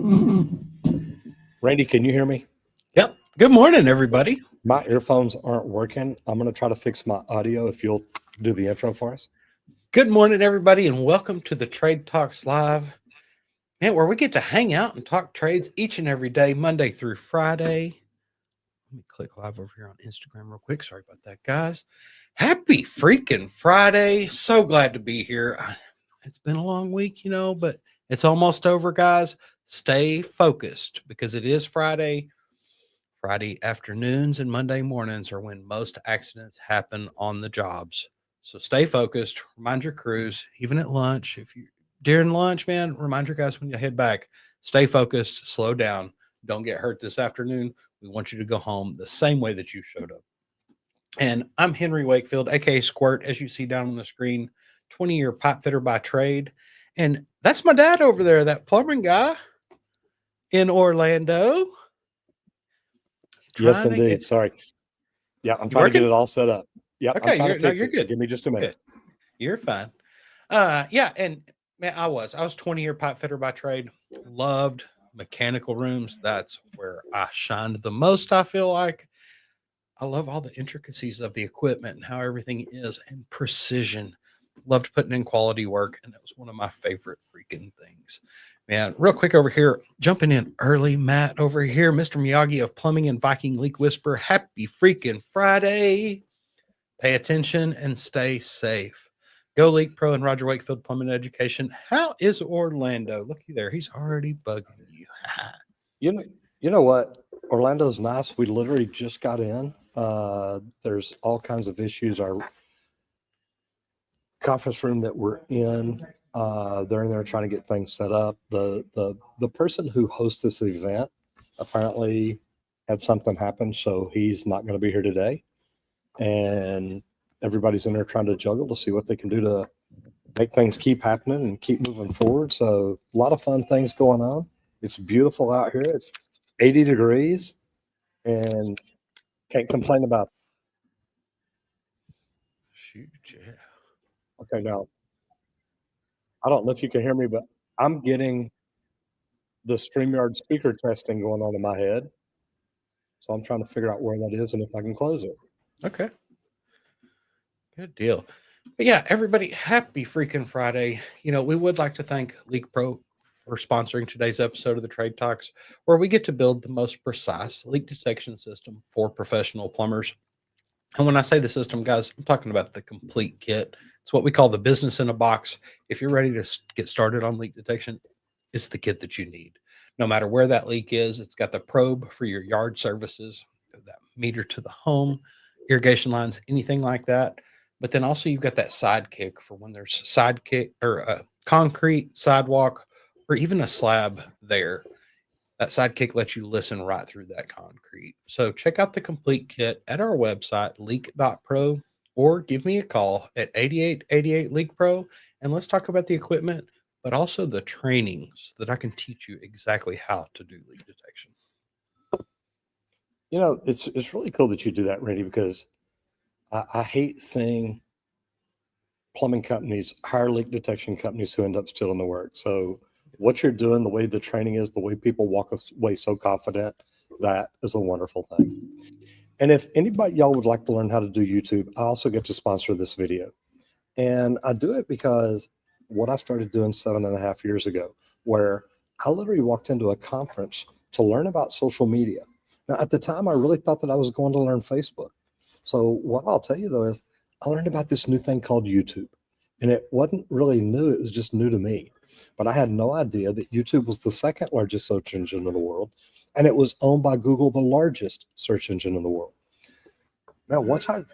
Randy, can you hear me? Yep. Good morning, everybody. My earphones aren't working. I'm going to try to fix my audio if you'll do the intro for us. Good morning, everybody, and welcome to the Trade Talks Live, man, where we get to hang out and talk trades each and every day, Monday through Friday. Let me click live over here on Instagram real quick. Sorry about that, guys. Happy freaking Friday. So glad to be here. It's been a long week, but it's almost over, guys. Stay focused because it is Friday. Friday afternoons and Monday mornings are when most accidents happen on the jobs. So stay focused. Remind your crews, even at lunch. If you during lunch, man, remind your guys when you head back. Stay focused. Slow down. Don't get hurt this afternoon. We want you to go home the same way that you showed up. And I'm Henry Wakefield, aka Squirt, as you see down on the screen. 20-year pipe fitter by trade, and that's my dad over there, that plumbing guy in Orlando. Yes, indeed. Sorry. Yeah, I'm trying to get it all set up. Yeah, okay, I'm trying to fix you're it. good. So give me just a minute. Good. You're fine. Yeah, and man, I was 20-year pipe fitter by trade. Loved mechanical rooms. That's where I shined the most, I feel like. I love all the intricacies of the equipment and how everything is and precision. Loved putting in quality work, and it was one of my favorite freaking things. Man, real quick over here, jumping in early, Matt over here, Mr. Miyagi of Plumbing and Viking Leak Whisper. Happy freaking Friday. Pay attention and stay safe. Go LeakPro and Roger Wakefield Plumbing Education. How is Orlando? Looky there. He's already bugging you. You know what? Orlando's nice. We literally just got in. There's all kinds of issues. Our conference room that we're in, they're in there trying to get things set up. The person who hosts this event apparently had something happen, so he's not going to be here today. And everybody's in there trying to juggle to see what they can do to make things keep happening and keep moving forward. So a lot of fun things going on. It's beautiful out here. It's 80 degrees and can't complain about it. Shoot, yeah. Okay, now, I don't know if you can hear me, but I'm getting the StreamYard speaker testing going on in my head. So I'm trying to figure out where that is and if I can close it. Okay. Good deal. But yeah, everybody, happy freaking Friday. We would like to thank LeakPro for sponsoring today's episode of the Trade Talks, where we get to build the most precise leak detection system for professional plumbers. And when I say the system, guys, I'm talking about the complete kit. It's what we call the business in a box. If you're ready to get started on leak detection, it's the kit that you need. No matter where that leak is, it's got the probe for your yard services, that meter to the home, irrigation lines, anything like that. But then also you've got that sidekick for when there's sidekick or a concrete sidewalk or even a slab there. That sidekick lets you listen right through that concrete. So check out the complete kit at our website, leak.pro, or give me a call at 8888 LeakPro, and let's talk about the equipment, but also the trainings that I can teach you exactly how to do leak detection. It's really cool that you do that, Randy, because I hate seeing plumbing companies hire leak detection companies who end up stealing the work. So what you're doing, the way the training is, the way people walk away so confident, that is a wonderful thing. And if anybody y'all would like to learn how to do YouTube, I also get to sponsor this video. And I do it because what I started doing 7.5 years ago, where I literally walked into a conference to learn about social media. Now, at the time, I really thought that I was going to learn Facebook. So what I'll tell you, though, is I learned about this new thing called YouTube. And it wasn't really new. It was just new to me. But I had no idea that YouTube was the second largest search engine in the world. And it was owned by Google, the largest search engine in the world. Now, once I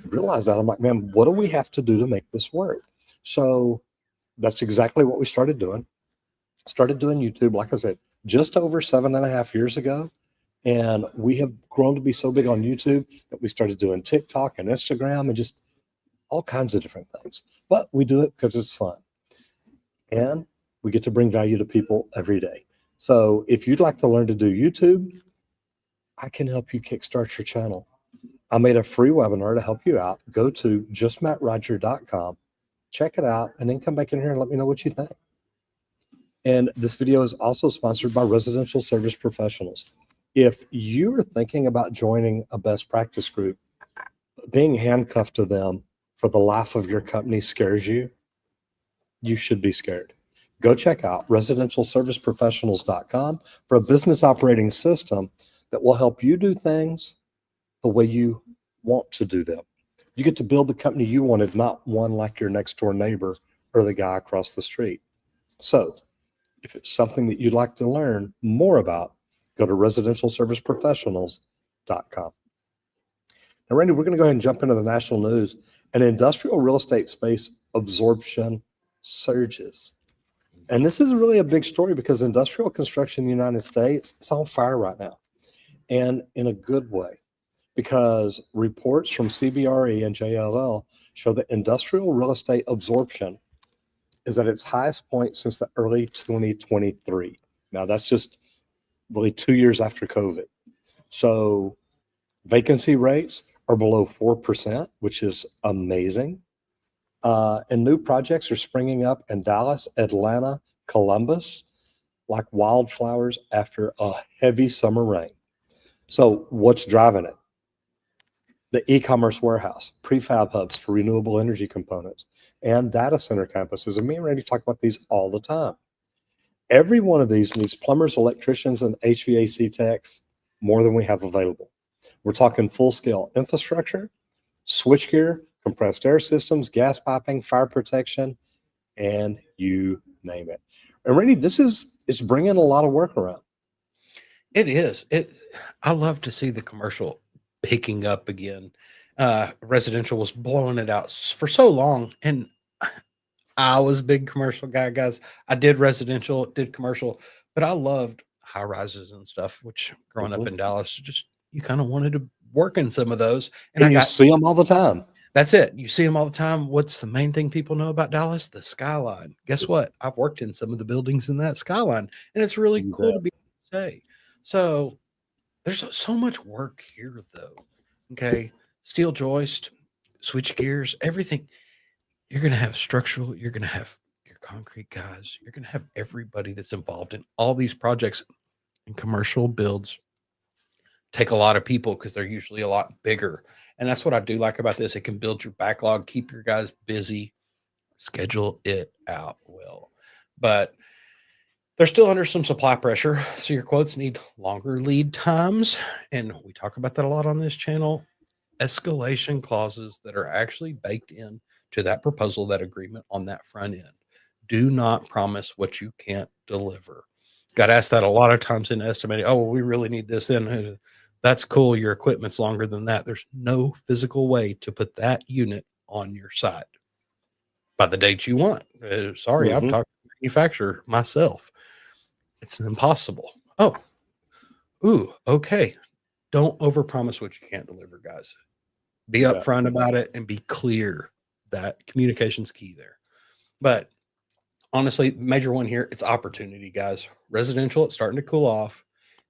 realized that, I'm like, man, what do we have to do to make this work? So that's exactly what we started doing. Started doing YouTube, like I said, just over 7.5 years ago. And we have grown to be so big on YouTube that we started doing TikTok and Instagram and just all kinds of different things. But we do it because it's fun. And we get to bring value to people every day. So if you'd like to learn to do YouTube, I can help you kickstart your channel. I made a free webinar to help you out. Go to justmattroger.com, check it out, and then come back in here and let me know what you think. And this video is also sponsored by Residential Service Professionals. If you're thinking about joining a best practice group, being handcuffed to them for the life of your company scares you, you should be scared. Go check out residentialserviceprofessionals.com for a business operating system that will help you do things the way you want to do them. You get to build the company you wanted, not one like your next door neighbor or the guy across the street. So if it's something that you'd like to learn more about, go to residentialserviceprofessionals.com. Now, Randy, we're going to go ahead and jump into the national news. And industrial real estate space absorption surges. And this is really a big story because industrial construction in the United States is on fire right now, and in a good way, because reports from CBRE and JLL show that industrial real estate absorption is at its highest point since the early 2023. Now, that's just really 2 years after COVID. So vacancy rates are below 4%, which is amazing. And new projects are springing up in Dallas, Atlanta, Columbus, like wildflowers after a heavy summer rain. So what's driving it? The e-commerce warehouse, prefab hubs for renewable energy components, and data center campuses. And me and Randy talk about these all the time. Every one of these needs plumbers, electricians, and HVAC techs more than we have available. We're talking full-scale infrastructure, switchgear, compressed air systems, gas piping, fire protection, and you name it. And Randy, it's bringing a lot of work around. It is. I love to see the commercial picking up again. Residential was blowing it out for so long, and I was a big commercial guy, guys. I did residential, did commercial, but I loved high rises and stuff, which growing up in Dallas, just you kind of wanted to work in some of those. And you see them all the time. That's it. You see them all the time. What's the main thing people know about Dallas? The skyline. Guess what? I've worked in some of the buildings in that skyline, and it's really cool to be able to say. So there's so much work here, though. Okay. Steel joist, switch gears, everything. You're going to have structural, you're going to have your concrete guys, you're going to have everybody that's involved in all these projects. And commercial builds take a lot of people because they're usually a lot bigger. And that's what I do like about this. It can build your backlog, keep your guys busy, schedule it out well. But they're still under some supply pressure. So your quotes need longer lead times. And we talk about that a lot on this channel. Escalation clauses that are actually baked in to that proposal, that agreement on that front end. Do not promise what you can't deliver. Got asked that a lot of times in estimating. Oh, well, we really need this in. That's cool. Your equipment's longer than that. There's no physical way to put that unit on your site by the date you want. Sorry, I've talked to the manufacturer myself. It's impossible. Oh, okay. Don't overpromise what you can't deliver, guys. Be upfront about it and be clear. That communication's key there. But honestly, major one here, it's opportunity, guys. Residential, it's starting to cool off.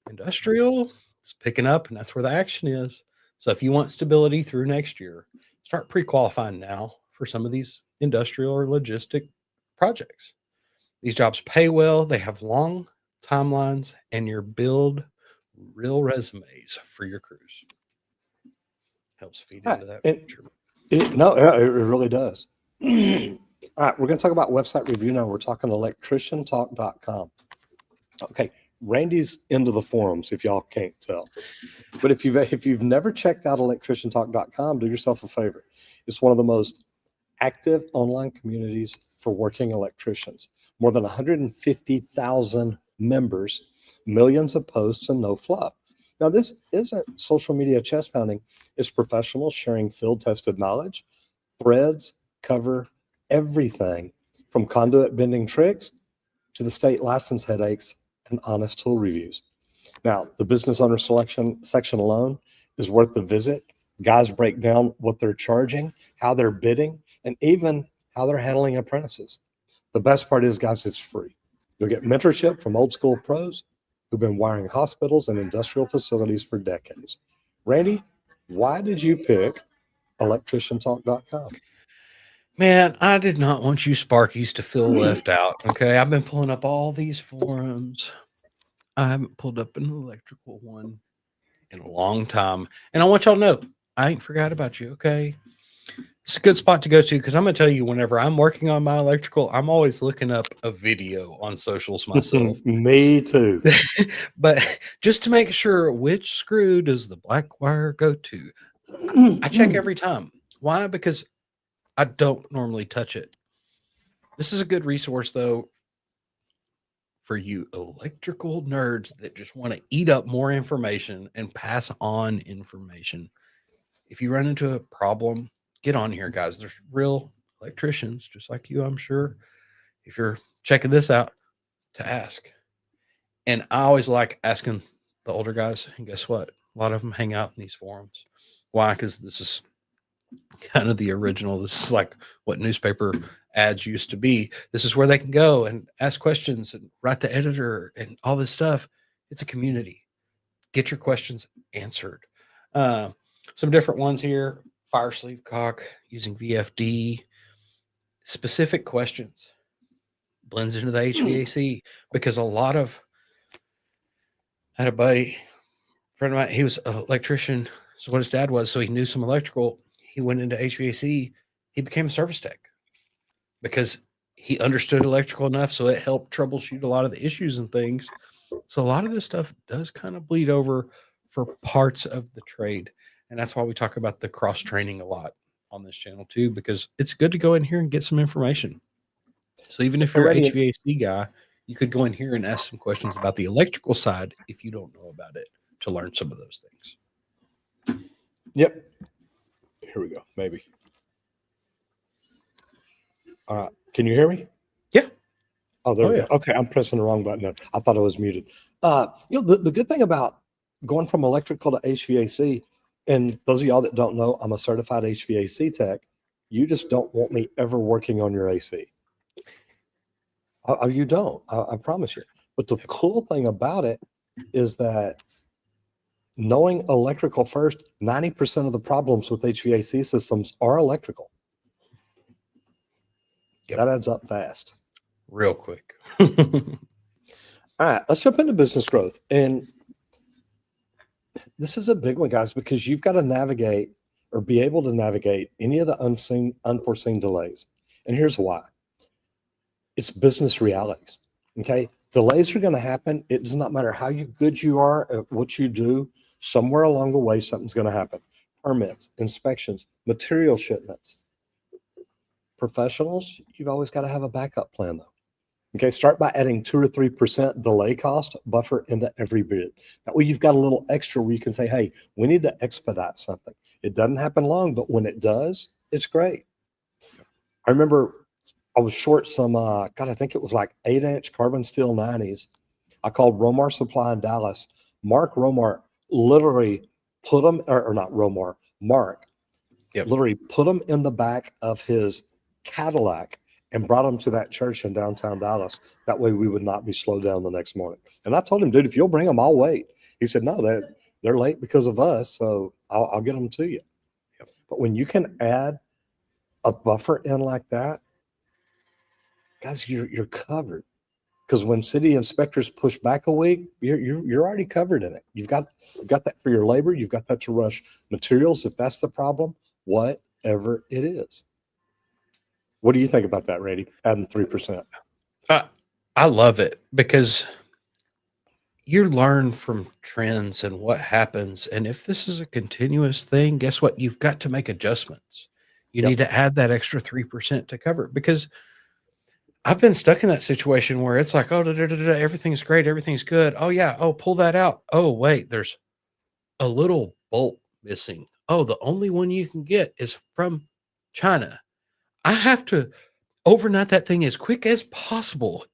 Industrial, it's picking up, and that's where the action is. So if you want stability through next year, start pre-qualifying now for some of these industrial or logistic projects. These jobs pay well, they have long timelines, and you build real resumes for your crews. Helps feed into that future. It really does. All right, we're going to talk about website review now. We're talking electriciantalk.com. Okay, Randy's into the forums, if y'all can't tell. But if you've never checked out electriciantalk.com, do yourself a favor. It's one of the most active online communities for working electricians. More than 150,000 members, millions of posts, and no fluff. Now, this isn't social media chest pounding. It's professionals sharing field-tested knowledge. Threads cover everything from conduit bending tricks to the state license headaches and honest tool reviews. Now, the business owner selection section alone is worth the visit. Guys break down what they're charging, how they're bidding, and even how they're handling apprentices. The best part is, guys, it's free. You'll get mentorship from old school pros who've been wiring hospitals and industrial facilities for decades. Randy, why did you pick electriciantalk.com? Man, I did not want you Sparkies to feel left out. Okay. I've been pulling up all these forums. I haven't pulled up an electrical one in a long time. And I want y'all to know, I ain't forgot about you. Okay. It's a good spot to go to because I'm going to tell you, whenever I'm working on my electrical, I'm always looking up a video on socials myself. Me too. But just to make sure, which screw does the black wire go to? I check every time. Why? Because I don't normally touch it. This is a good resource, though, for you electrical nerds that just want to eat up more information and pass on information. If you run into a problem, get on here, guys. There's real electricians just like you, I'm sure. If you're checking this out, to ask. And I always like asking the older guys. And guess what? A lot of them hang out in these forums. Why? Because this is kind of the original. This is like what newspaper ads used to be. This is where they can go and ask questions and write the editor and all this stuff. It's a community. Get your questions answered. Some different ones here. Fire sleeve cock using VFD. Specific questions. Blends into the HVAC because a lot of I had a buddy, friend of mine, he was an electrician. So what his dad was, so he knew some electrical. He went into HVAC. He became a service tech because he understood electrical enough. So it helped troubleshoot a lot of the issues and things. So a lot of this stuff does kind of bleed over for parts of the trade. And that's why we talk about the cross training a lot on this channel too, because it's good to go in here and get some information. So even if you're an Already, HVAC guy, you could go in here and ask some questions about the electrical side if you don't know about it to learn some of those things. yep. Here we go. Maybe. All right. Can you hear me? Yeah. Oh, there Oh, we yeah. go. Okay, I'm pressing the wrong button. I thought I was muted. The good thing about going from electrical to HVAC, and those of y'all that don't know, I'm a certified HVAC tech. You just don't want me ever working on your AC. You don't. I promise you. But the cool thing about it is that knowing electrical first, 90% of the problems with HVAC systems are electrical. Yep. That adds up fast. Real quick. All right, let's jump into business growth. And this is a big one, guys, because you've got to navigate or be able to navigate any of the unforeseen delays. And here's why. It's business realities. Okay. Delays are going to happen. It does not matter how good you are at what you do. Somewhere along the way, something's going to happen. Permits, inspections, material shipments. Professionals, you've always got to have a backup plan, though. Okay, start by adding 2 or 3% delay cost buffer into every bid. That way you've got a little extra where you can say, hey, we need to expedite something. It doesn't happen long, but when it does, it's great. I remember I was short some, I think it was like 8-inch carbon steel 90s. I called Romar Supply in Dallas. Mark Romar literally put them, or not Romar, Mark literally put them in the back of his Cadillac and brought them to that church in downtown Dallas. That way we would not be slowed down the next morning. And I told him, dude, if you'll bring them, I'll wait. He said, no, they're late because of us. So I'll get them to you. Yep. But when you can add a buffer in like that, guys, you're covered. Because when city inspectors push back a week, you're already covered in it. You've got that for your labor. You've got that to rush materials if that's the problem, whatever it is. What do you think about that, Randy? Adding 3%. I love it because you learn from trends and what happens. And if this is a continuous thing, guess what? You've got to make adjustments. You Yep. need to add that extra 3% to cover it because I've been stuck in that situation where it's like, oh, everything's great. Everything's good. Oh, yeah. Oh, pull that out. Oh, wait, there's a little bolt missing. Oh, the only one you can get is from China. I have to overnight that thing as quick as possible.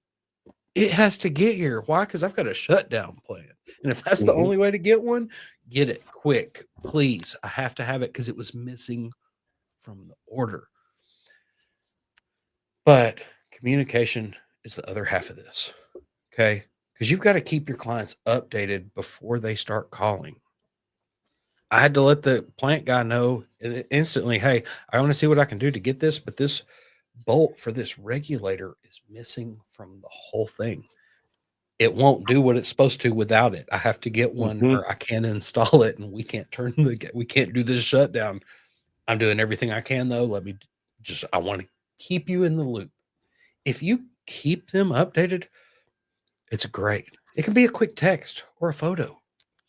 It has to get here. Why? Because I've got a shutdown plan. And if that's the only way to get one, get it quick, please. I have to have it because it was missing from the order. But communication is the other half of this. Okay. Because you've got to keep your clients updated before they start calling. I had to let the plant guy know instantly, hey, I want to see what I can do to get this, but this bolt for this regulator is missing from the whole thing. It won't do what it's supposed to without it. I have to get one Mhm. or I can't install it and we can't we can't do this shutdown. I'm doing everything I can though. I want to keep you in the loop. If you keep them updated, it's great. It can be a quick text or a photo.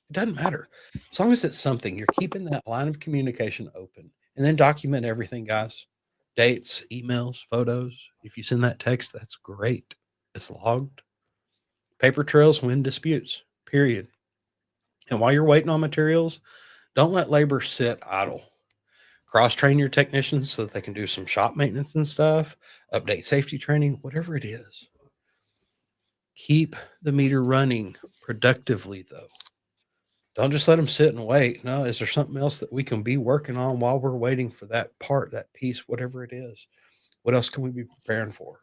It doesn't matter. As long as it's something, you're keeping that line of communication open and then document everything, guys. Dates, emails, photos. If you send that text, that's great. It's logged. Paper trails win disputes, period. And while you're waiting on materials, don't let labor sit idle. Cross train your technicians so that they can do some shop maintenance and stuff, update safety training, whatever it is. Keep the meter running productively, though. Don't just let them sit and wait. No, is there something else that we can be working on while we're waiting for that part, that piece, whatever it is? What else can we be preparing for?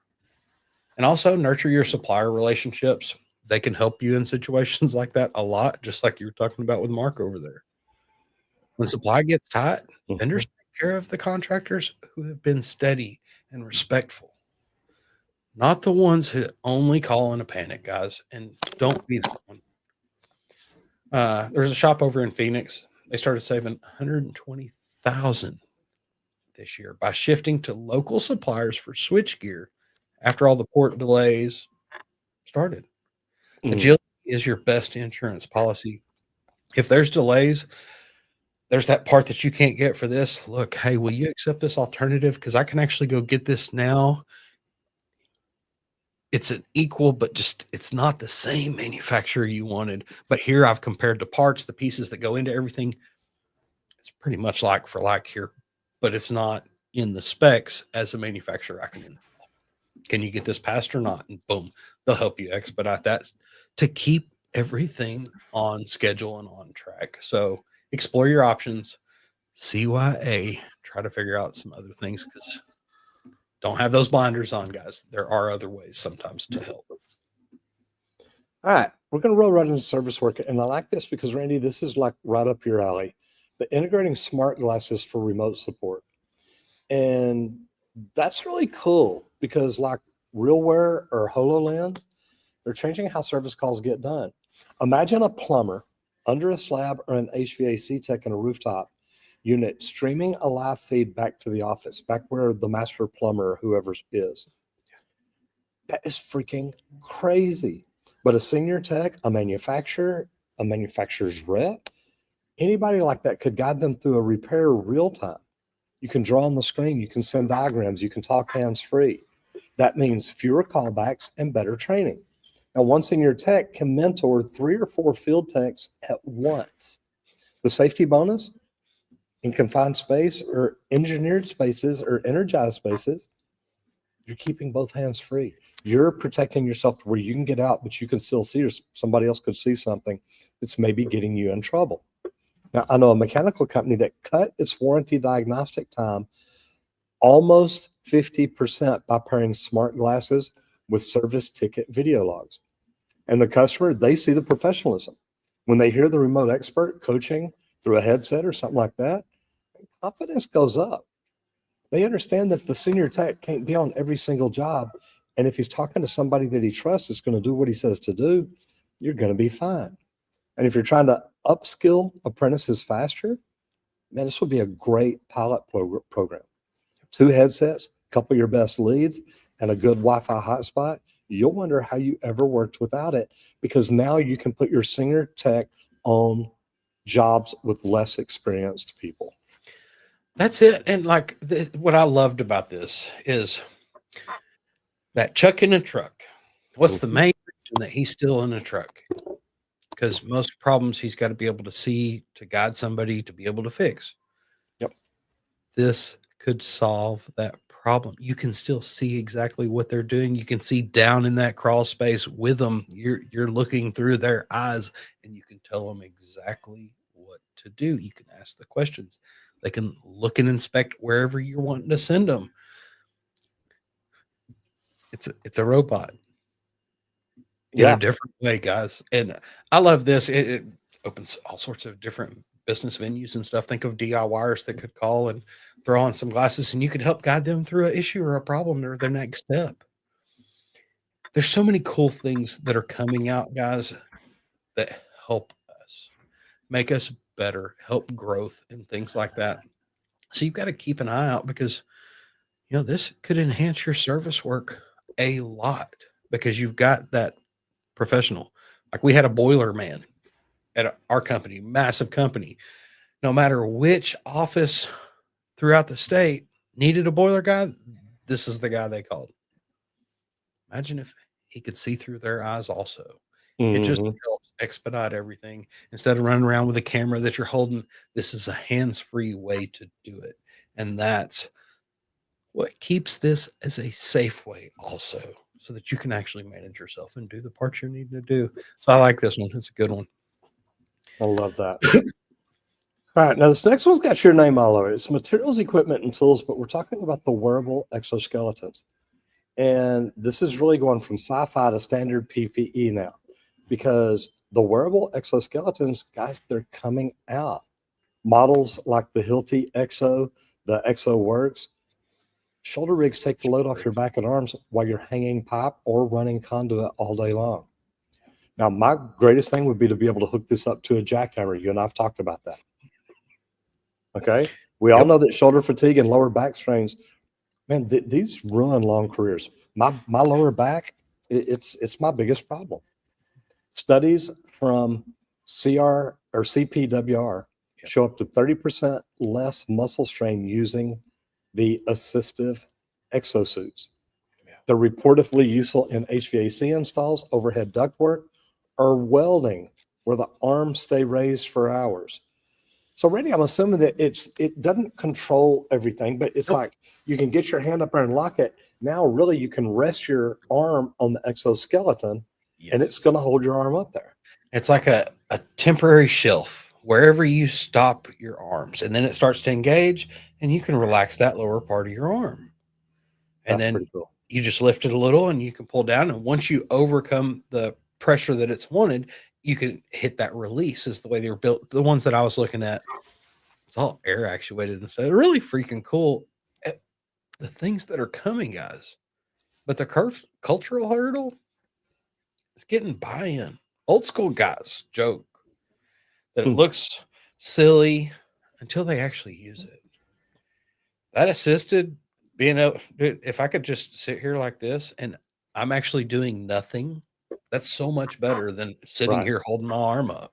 And also nurture your supplier relationships. They can help you in situations like that a lot, just like you were talking about with Mark over there. When supply gets tight, vendors Mhm. take care of the contractors who have been steady and respectful, not the ones who only call in a panic, guys. And don't be that one. There's a shop over in Phoenix. They started saving 120,000 this year by shifting to local suppliers for switchgear after all the port delays started. Mm. Agility is your best insurance policy. If there's delays, there's that part that you can't get for this. Look, hey, will you accept this alternative? Because I can actually go get this now. It's an equal, but just it's not the same manufacturer you wanted. But here I've compared the parts, the pieces that go into everything. It's pretty much like for like here, but it's not in the specs as a manufacturer I can install. Can you get this passed or not? And boom, they'll help you expedite that to keep everything on schedule and on track. So explore your options, CYA, try to figure out some other things because don't have those blinders on, guys. There are other ways sometimes to help. All right, we're going to roll right into service work. And I like this because, Randy, this is like right up your alley. The integrating smart glasses for remote support. And that's really cool because, like RealWear or HoloLens, they're changing how service calls get done. Imagine a plumber under a slab or an HVAC tech in a rooftop unit streaming a live feed back to the office, back where the master plumber or whoever is. That is freaking crazy. But a senior tech, a manufacturer's rep, anybody like that could guide them through a repair real time. You can draw on the screen, you can send diagrams, you can talk hands free. That means fewer callbacks and better training. Now, one senior tech can mentor 3 or 4 field techs at once. The safety bonus in confined space or engineered spaces or energized spaces, you're keeping both hands free. You're protecting yourself to where you can get out, but you can still see, or somebody else could see something that's maybe getting you in trouble. Now, I know a mechanical company that cut its warranty diagnostic time almost 50% by pairing smart glasses with service ticket video logs. And the customer, they see the professionalism. When they hear the remote expert coaching through a headset or something like that, confidence goes up. They understand that the senior tech can't be on every single job. And if he's talking to somebody that he trusts is going to do what he says to do, you're going to be fine. And if you're trying to upskill apprentices faster, man, this would be a great pilot program. 2 headsets, a couple of your best leads, and a good Wi-Fi hotspot. You'll wonder how you ever worked without it because now you can put your senior tech on jobs with less experienced people. That's it. And like what I loved about this is that Chuck in a truck. What's the main reason that he's still in a truck? Because most problems he's got to be able to see to guide somebody to be able to fix. Yep. This could solve that problem. You can still see exactly what they're doing. You can see down in that crawl space with them. You're looking through their eyes and you can tell them exactly what to do. You can ask the questions. They can look and inspect wherever you're wanting to send them. It's a robot in a Yeah. different way, guys. And I love this. It opens all sorts of different business venues and stuff. Think of DIYers that could call and throw on some glasses, and you could help guide them through an issue or a problem or their next step. There's so many cool things that are coming out, guys, that help us, make us better, help growth and things like that. So you've got to keep an eye out because this could enhance your service work a lot because you've got that professional. Like we had a boiler man at our company, massive company. No matter which office throughout the state needed a boiler guy, this is the guy they called. Imagine if he could see through their eyes also. It just helps expedite everything. Instead of running around with a camera that you're holding, this is a hands-free way to do it. And that's what keeps this as a safe way also, so that you can actually manage yourself and do the parts you're needing to do. So I like this one. It's a good one. I love that. All right, now this next one's got your name all over it. It's materials, equipment, and tools, but we're talking about the wearable exoskeletons. And this is really going from sci-fi to standard PPE now, because the wearable exoskeletons, guys, they're coming out. Models like the Hilti Exo, the Exo Works, shoulder rigs take the load off your back and arms while you're hanging pipe or running conduit all day long. Now, my greatest thing would be to be able to hook this up to a jackhammer. You and I've talked about that. Okay. We all know that shoulder fatigue and lower back strains, man, these ruin long careers. My lower back, it's my biggest problem. Studies from CR or CPWR show up to 30% less muscle strain using the assistive exosuits. They're reportedly useful in HVAC installs, overhead ductwork, or welding, where the arms stay raised for hours. So, Randy, I'm assuming that it doesn't control everything, but it's like you can get your hand up there and lock it. Now, really, you can rest your arm on the exoskeleton, and it's going to hold your arm up there. It's like a temporary shelf wherever you stop your arms, and then it starts to engage, and you can relax that lower part of your arm. And That's then cool. You just lift it a little, and you can pull down. And once you overcome the pressure that it's wanted, you can hit that release. Is the way they were built. The ones that I was looking at, it's all air actuated and stuff. They're really freaking cool. The things that are coming, guys. But the cultural hurdle is getting buy-in. Old school guys joke that it looks silly until they actually use it. That assisted being able, dude, if I could just sit here like this and I'm actually doing nothing, that's so much better than sitting here holding my arm up.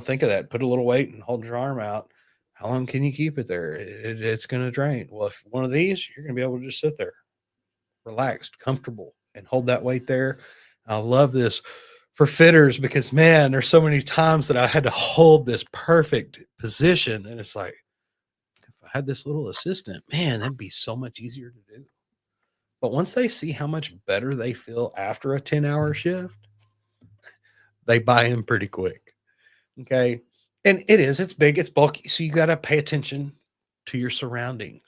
Think of that. Put a little weight and hold your arm out. How long can you keep it there? It's going to drain. Well, if one of these, you're going to be able to just sit there, relaxed, comfortable, and hold that weight there. I love this for fitters because, man, there's so many times that I had to hold this perfect position. And it's like, if I had this little assistant, man, that'd be so much easier to do. But once they see how much better they feel after a 10-hour shift, they buy in pretty quick. Okay. And it's big, it's bulky. So you got to pay attention to your surroundings.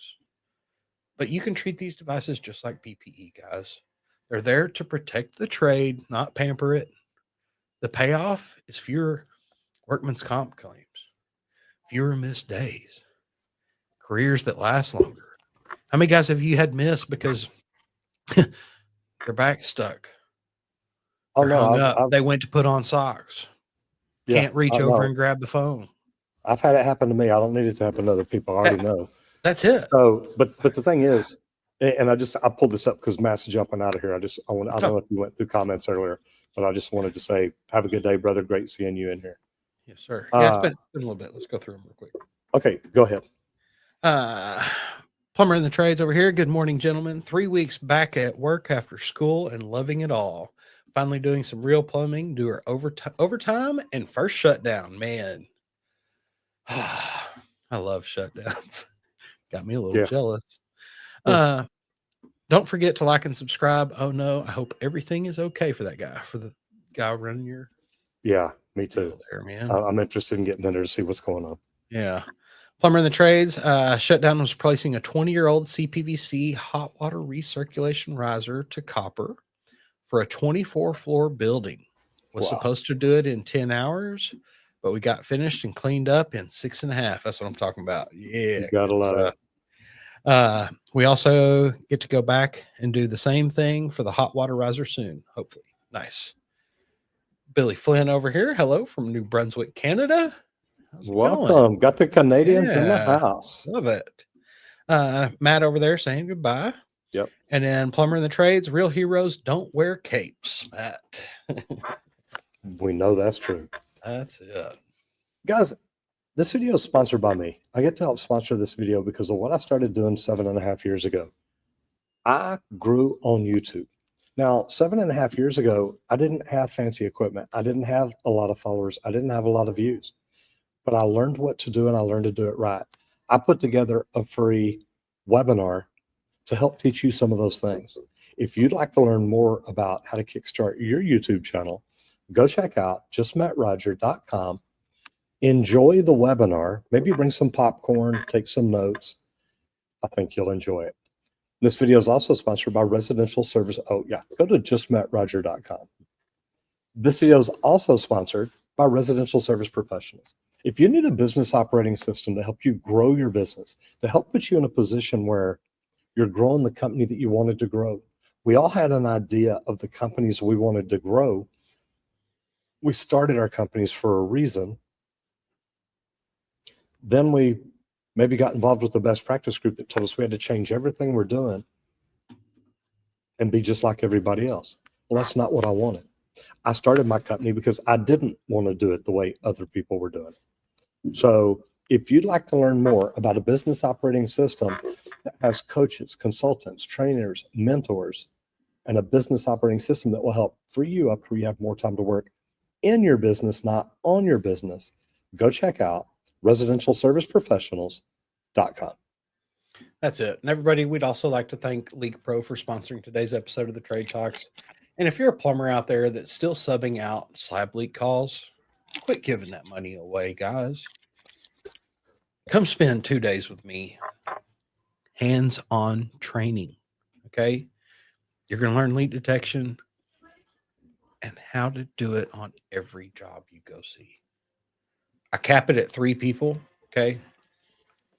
But you can treat these devices just like PPE, guys. They're there to protect the trade, not pamper it. The payoff is fewer workman's comp claims, fewer missed days, careers that last longer. How many guys have you had missed because their back stuck? They're hung up. They went to put on socks. Can't reach over and grab the phone. I've had it happen to me. I don't need it to happen to other people. I already know. That's it. So, but the thing is, and I pulled this up because Matt's jumping out of here. I don't know if you went through comments earlier, but I just wanted to say, have a good day, brother. Great seeing you in here. Yes, sir. Yeah, it's been a little bit. Let's go through them real quick. Okay, go ahead. Plumber in the trades over here. Good morning, gentlemen. 3 weeks back at work after school and loving it all. Finally doing some real plumbing, do our overtime and first shutdown. Man, I love shutdowns. Got me a little jealous. Don't forget to like and subscribe. Oh no, I hope everything is okay for that guy, for the guy running your. Yeah, me too. There, man. I'm interested in getting in there to see what's going on. Yeah. Plumber in the trades. Shutdown was replacing a 20-year-old CPVC hot water recirculation riser to copper for a 24-floor building. Was supposed to do it in 10 hours. but we got finished and cleaned up in 6.5. That's what I'm talking about. Yeah. You gotta good love stuff. it. We also get to go back and do the same thing for the hot water riser soon, hopefully. Nice. Billy Flynn over here. Hello from New Brunswick, Canada. How's it going? Welcome. Got the Canadians in the Yeah. house. Love it. Matt over there saying goodbye. Yep. And then Plumber in the Trades, real heroes don't wear capes, Matt. We know that's true. That's it. Guys, this video is sponsored by me. I get to help sponsor this video because of what I started doing 7.5 years ago. I grew on YouTube. Now, 7.5 years ago, I didn't have fancy equipment. I didn't have a lot of followers. I didn't have a lot of views, but I learned what to do and I learned to do it right. I put together a free webinar to help teach you some of those things. If you'd like to learn more about how to kickstart your YouTube channel, go check out justmattroger.com. Enjoy the webinar. Maybe bring some popcorn, take some notes. I think you'll enjoy it. This video is also sponsored by Residential Service. Oh yeah, go to justmattroger.com. This video is also sponsored by Residential Service Professionals. If you need a business operating system to help you grow your business, to help put you in a position where you're growing the company that you wanted to grow. We all had an idea of the companies we wanted to grow. We started our companies for a reason. Then we maybe got involved with the best practice group that told us we had to change everything we're doing and be just like everybody else. Well, that's not what I wanted. I started my company because I didn't want to do it the way other people were doing it. So if you'd like to learn more about a business operating system that has coaches, consultants, trainers, mentors, and a business operating system that will help free you up where you have more time to work in your business, not on your business, go check out residentialserviceprofessionals.com. That's it. And everybody, we'd also like to thank LeakPro for sponsoring today's episode of the Trade Talks. And if you're a plumber out there that's still subbing out slab leak calls, quit giving that money away, guys. Come spend 2 days with me. Hands-on training. Okay? You're going to learn leak detection and how to do it on every job you go see. I cap it at 3 people. Okay?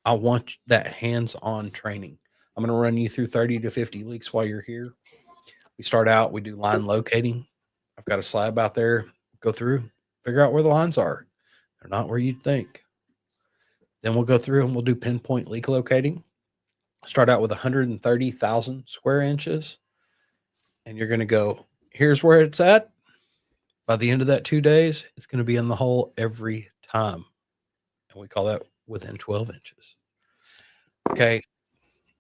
I want that hands-on training. I'm going to run you through 30 to 50 leaks while you're here. We start out, we do line locating. I've got a slab out there. Go through, figure out where the lines are. They're not where you'd think. Then we'll go through and we'll do pinpoint leak locating. Start out with 130,000 square inches. And you're going to go, here's where it's at. By the end of that 2 days, it's going to be in the hole every time. And we call that within 12 inches. Okay.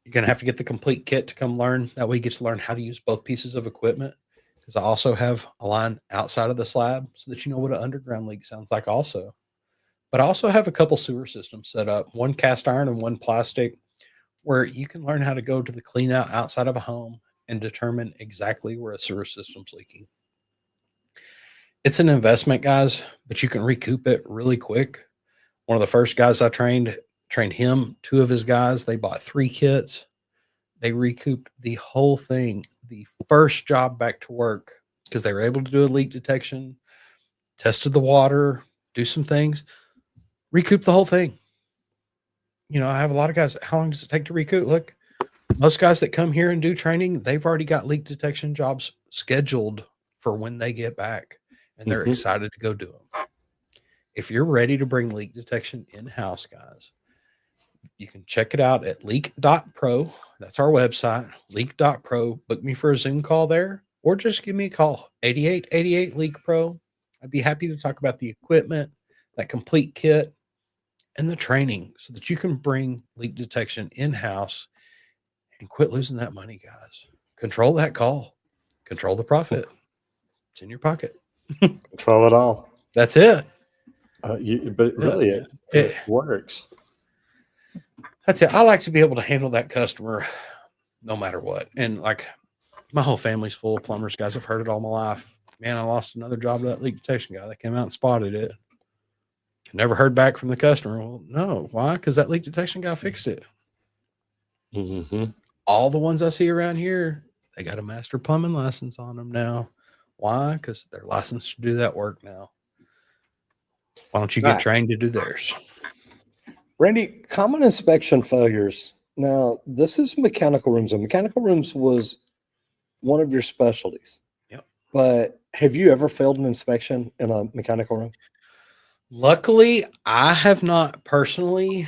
You're going to have to get the complete kit to come learn. That way you get to learn how to use both pieces of equipment. Because I also have a line outside of the slab so that you know what an underground leak sounds like also. But I also have a couple sewer systems set up, one cast iron and one plastic, where you can learn how to go to the clean out outside of a home and determine exactly where a sewer system's leaking. It's an investment, guys, but you can recoup it really quick. One of the first guys I trained him, 2 of his guys. They bought 3 kits. They recouped the whole thing, the first job back to work, because they were able to do a leak detection, tested the water, do some things, recoup the whole thing. You know, I have a lot of guys. How long does it take to recoup? Look, most guys that come here and do training, they've already got leak detection jobs scheduled for when they get back, and they're excited to go do them. If you're ready to bring leak detection in-house, guys, you can check it out at leak.pro. That's our website, leak.pro. Book me for a Zoom call there, or just give me a call, 8888 LeakPro. I'd be happy to talk about the equipment, that complete kit, and the training so that you can bring leak detection in-house and quit losing that money, guys. Control that call. Control the profit. It's in your pocket. Control it all. That's it. But really, it works. That's it. I like to be able to handle that customer no matter what. And like my whole family's full of plumbers, guys. I've heard it all my life. Man, I lost another job to that leak detection guy that came out and spotted it. Never heard back from the customer. Well, no. Why? Because that leak detection guy fixed it. All the ones I see around here, they got a master plumbing license on them now. Why? Because they're licensed to do that work now. Why don't you get Right. trained to do theirs? Randy, common inspection failures. Now, this is mechanical rooms, and mechanical rooms was one of your specialties. Yep. But have you ever failed an inspection in a mechanical room? Luckily, I have not personally,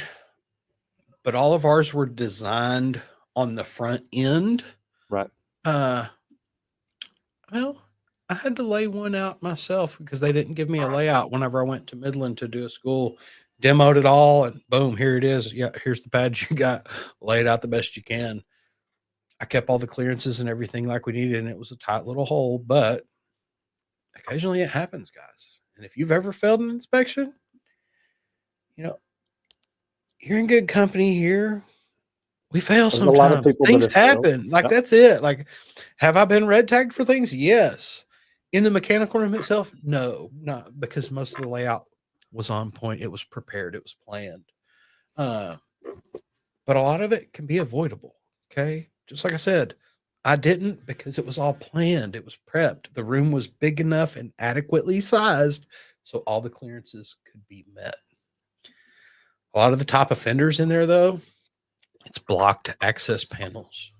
but all of ours were designed on the front end. Right. Well, I had to lay one out myself because they didn't give me a layout whenever I went to Midland to do a school. Demoed it all, and boom, here it is. Yeah, here's the pad you got. Lay it out the best you can. I kept all the clearances and everything like we needed, and it was a tight little hole, but occasionally it happens, guys. And if you've ever failed an inspection, you know, you're in good company here. We fail There's a lot of sometimes. people Things that have failed. happen. Like, Yep. that's it. Like, have I been red tagged for things? Yes. In the mechanical room itself, no, not because most of the layout was on point. It was prepared. It was planned. But a lot of it can be avoidable. Okay. Just like I said, I didn't because it was all planned. It was prepped. The room was big enough and adequately sized so all the clearances could be met. A lot of the top offenders in there, though, it's blocked access panels.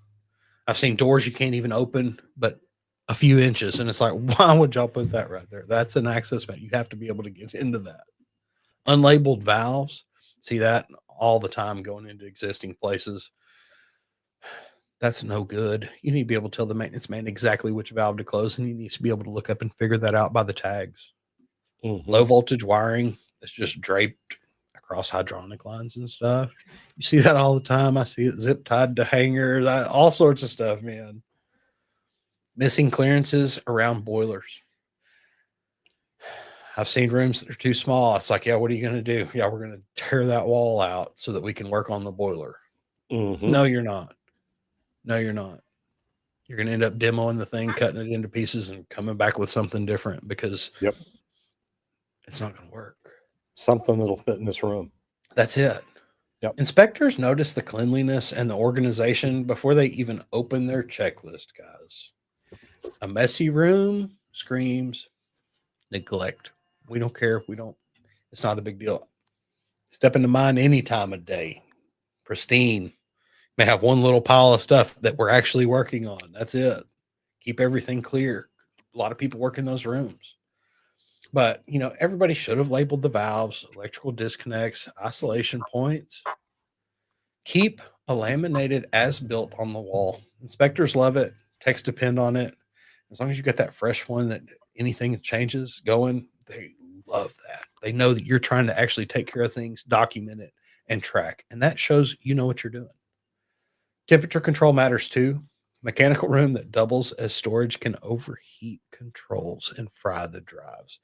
I've seen doors you can't even open, but a few inches. And it's like, why would y'all put that right there? That's an access panel. You have to be able to get into that. Unlabeled valves. See that all the time going into existing places. That's no good. You need to be able to tell the maintenance man exactly which valve to close, and he needs to be able to look up and figure that out by the tags. Low voltage wiring that's just draped across hydronic lines and stuff. You see that all the time. I see it zip tied to hangers, all sorts of stuff, man. Missing clearances around boilers. I've seen rooms that are too small. It's like, yeah, what are you going to do? Yeah, we're going to tear that wall out so that we can work on the boiler. No, you're not. No, you're not. You're going to end up demoing the thing, cutting it into pieces, and coming back with something different because it's not going to work. Something that'll fit in this room. That's it. Yep. Inspectors notice the cleanliness and the organization before they even open their checklist, guys. A messy room screams neglect. We don't care. It's not a big deal. Step into mine any time of day. Pristine. May have one little pile of stuff that we're actually working on. That's it. Keep everything clear. A lot of people work in those rooms. But, everybody should have labeled the valves, electrical disconnects, isolation points. Keep a laminated as-built on the wall. Inspectors love it. Text depend on it. As long as you got that fresh one that anything changes going, they love that. They know that you're trying to actually take care of things, document it, and track. And that shows you know what you're doing. Temperature control matters too. Mechanical room that doubles as storage can overheat controls and fry the drives.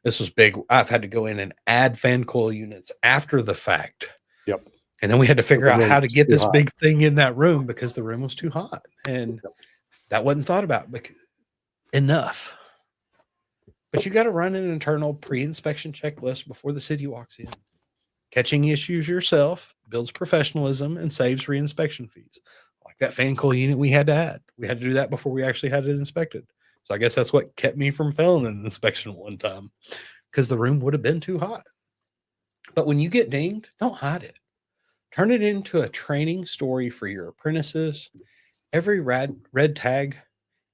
This was big. I've had to go in and add fan coil units after the fact. Yep. And then we had to figure out how to get this hot. big thing in that room because the room was too hot. And that wasn't thought about enough. But you got to run an internal pre-inspection checklist before the city walks in. Catching issues yourself builds professionalism and saves reinspection fees. Like that fan coil unit we had to add. We had to do that before we actually had it inspected. So I guess that's what kept me from failing an inspection one time because the room would have been too hot. But when you get dinged, don't hide it. Turn it into a training story for your apprentices. Every red tag,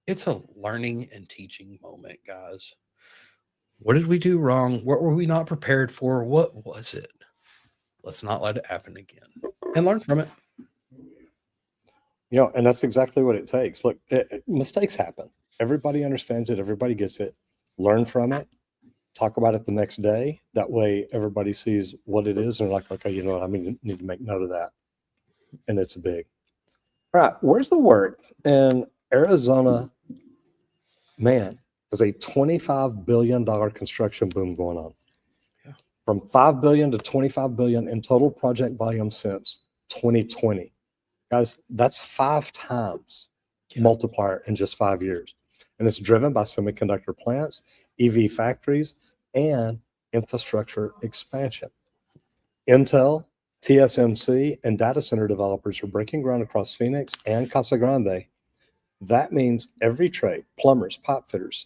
it's a learning and teaching moment, guys. What did we do wrong? What were we not prepared for? What was it? Let's not let it happen again and learn from it. And that's exactly what it takes. Look, mistakes happen. Everybody understands it. Everybody gets it. Learn from it. Talk about it the next day. That way everybody sees what it is and they're like, okay, you know what? I need to make note of that. And it's big. All right. Where's the work? In Arizona, man, there's a $25 billion construction boom going on. Yeah. From $5 billion to $25 billion in total project volume since 2020. Guys, that's 5 times multiplier in just 5 years. And it's driven by semiconductor plants, EV factories, and infrastructure expansion. Intel, TSMC, and data center developers are breaking ground across Phoenix and Casa Grande. That means every trade, plumbers, pipe fitters,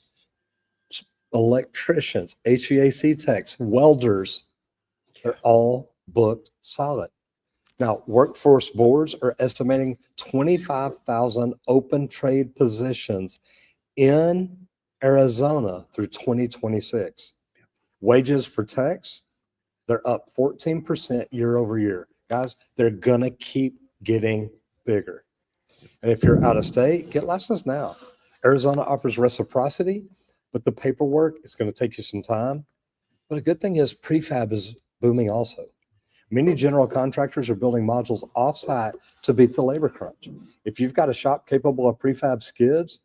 electricians, HVAC techs, welders, they're all booked solid. Now, workforce boards are estimating 25,000 open trade positions in Arizona through 2026. Wages for techs, they're up 14% year over year. Guys, they're going to keep getting bigger. And if you're out of state, get licensed now. Arizona offers reciprocity, but the paperwork is going to take you some time. But a good thing is prefab is booming also. Many general contractors are building modules offsite to beat the labor crunch. If you've got a shop capable of prefab skids,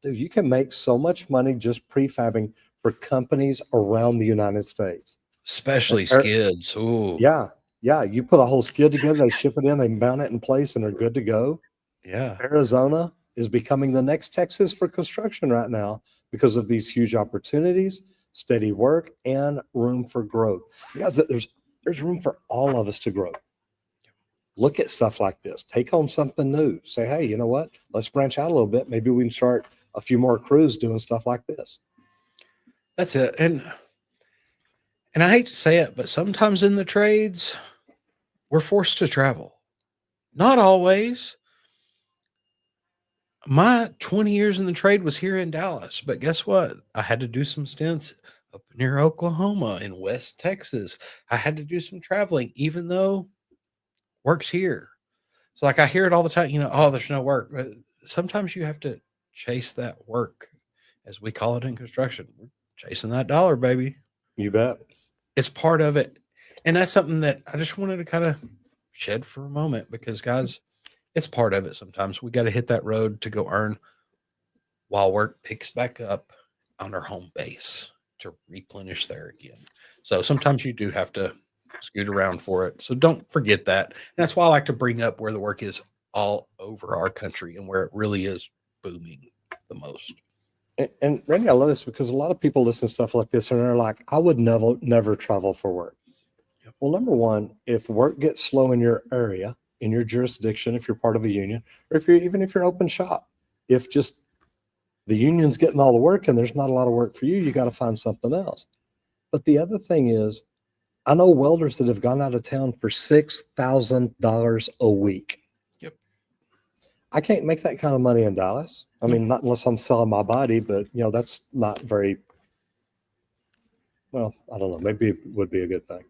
dude, you can make so much money just prefabbing for companies around the United States. Especially skids. Ooh. Yeah. Yeah. You put a whole skid together, they ship it in, they mount it in place, and they're good to go. Yeah. Arizona is becoming the next Texas for construction right now because of these huge opportunities, steady work, and room for growth. You guys, there's room for all of us to grow. Look at stuff like this. Take on something new. Say, hey, you know what? Let's branch out a little bit. Maybe we can start a few more crews doing stuff like this. That's it. And I hate to say it, but sometimes in the trades, we're forced to travel. Not always. My 20 years in the trade was here in Dallas, but guess what? I had to do some stints up near Oklahoma, in West Texas. I had to do some traveling, even though work's here. So, like, I hear it all the time, oh, there's no work. But sometimes you have to chase that work, as we call it in construction. We're chasing that dollar, baby. You bet. It's part of it. And that's something that I just wanted to kind of shed for a moment because, guys, it's part of it. Sometimes we got to hit that road to go earn while work picks back up on our home base to replenish there again. So sometimes you do have to scoot around for it. So don't forget that. And that's why I like to bring up where the work is all over our country and where it really is booming the most. And Randy, I love this because a lot of people listen to stuff like this and they're like, I would never travel for work. Yep. Well, number one, if work gets slow in your area, in your jurisdiction, if you're part of a union, or if you're open shop, if just the union's getting all the work and there's not a lot of work for you, you got to find something else. But the other thing is, I know welders that have gone out of town for $6,000 a week. Yep. I can't make that kind of money in Dallas. I mean, not unless I'm selling my body, but that's not very, well, I don't know. Maybe it would be a good thing.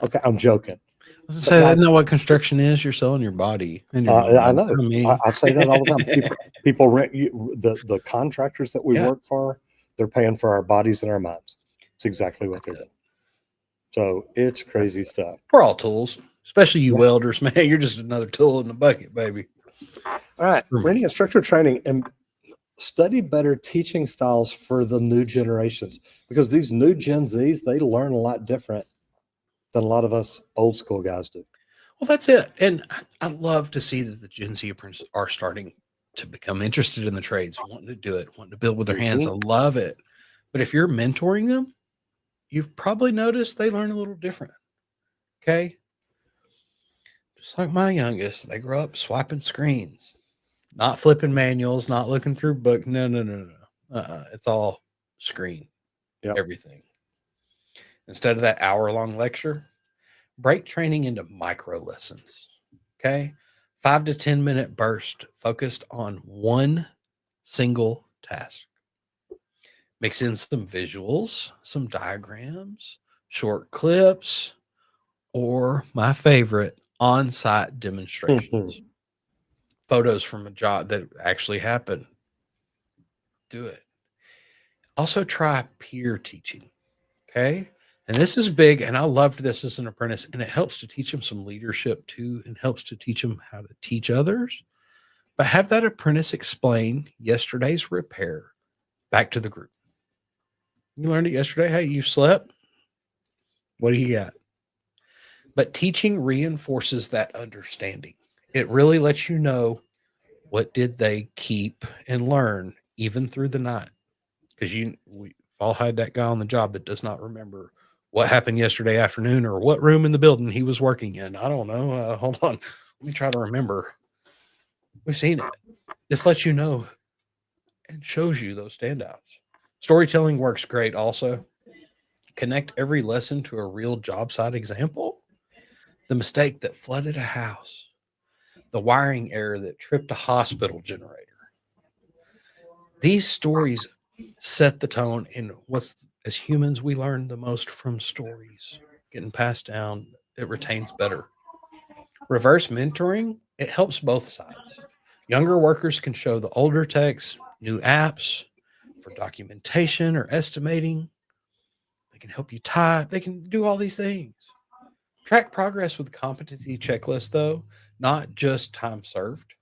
Okay, I'm joking. I was gonna say, that's not what construction is. You're selling your body. And your mind. I know. I mean, I say that all the time. People rent you, the contractors that we work for, they're paying for our bodies and our minds. It's exactly what they're doing. So it's crazy stuff. We're all tools, especially you welders, man. You're just another tool in the bucket, baby. All right. Randy, instructor training and study better teaching styles for the new generations because these new Gen Zs, they learn a lot different than a lot of us old school guys do. Well, that's it. And I love to see that the Gen Z apprentices are starting to become interested in the trades, wanting to do it, wanting to build with their hands. I love it. But if you're mentoring them, you've probably noticed they learn a little different. Okay. Just like my youngest, they grow up swiping screens, not flipping manuals, not looking through book. No. It's all screen. Yep. Everything. Instead of that hour-long lecture, break training into micro lessons. Okay. 5 to 10 minute burst focused on one single task. Mix in some visuals, some diagrams, short clips, or my favorite, on-site demonstrations. Photos from a job that actually happened. Do it. Also try peer teaching. Okay. And this is big. And I loved this as an apprentice. And it helps to teach them some leadership too, and helps to teach them how to teach others. But have that apprentice explain yesterday's repair back to the group. You learned it yesterday. Hey, you slept. What do you got? But teaching reinforces that understanding. It really lets you know what did they keep and learn even through the night. Because we've all had that guy on the job that does not remember what happened yesterday afternoon or what room in the building he was working in. I don't know. Hold on. Let me try to remember. We've seen it. This lets you know and shows you those standouts. Storytelling works great also. Connect every lesson to a real job site example. The mistake that flooded a house, the wiring error that tripped a hospital generator. These stories set the tone in what's, as humans, we learn the most from stories. Getting passed down, it retains better. Reverse mentoring, it helps both sides. Younger workers can show the older techs new apps for documentation or estimating. They can help you type, they can do all these things. Track progress with competency checklists, though, not just time served.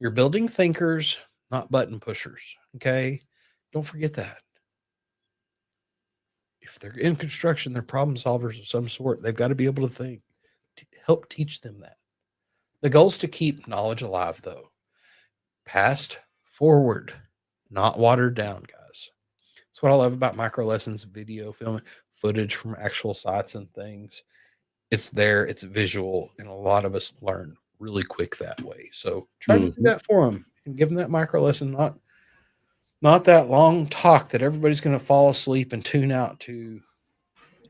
You're building thinkers, not button pushers. Okay. Don't forget that. If they're in construction, they're problem solvers of some sort. They've got to be able to think. Help teach them that. The goal is to keep knowledge alive, though. Past forward, not watered down, guys. That's what I love about micro lessons, video, filming, footage from actual sites and things. It's there, it's visual, and a lot of us learn really quick that way. So try to do that for them and give them that micro lesson, not that long talk that everybody's going to fall asleep and tune out to.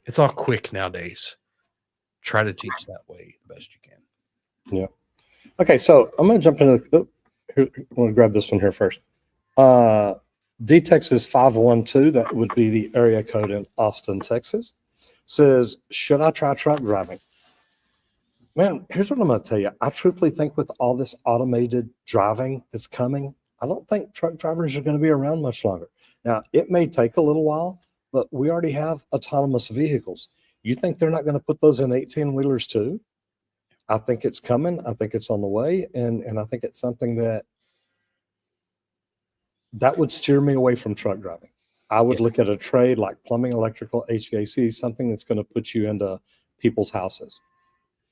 It's all quick nowadays. Try to teach that way the best you can. Yeah. Okay, so I'm going to jump into I'm going to grab this one here first. D-Texas 512, that would be the area code in Austin, Texas, says, should I try truck driving? Man, here's what I'm going to tell you. I truthfully think with all this automated driving that's coming, I don't think truck drivers are going to be around much longer. Now, it may take a little while, but we already have autonomous vehicles. You think they're not going to put those in 18-wheelers too? I think it's coming. I think it's on the way. And I think it's something that would steer me away from truck driving. I would look at a trade like plumbing, electrical, HVAC, something that's going to put you into people's houses.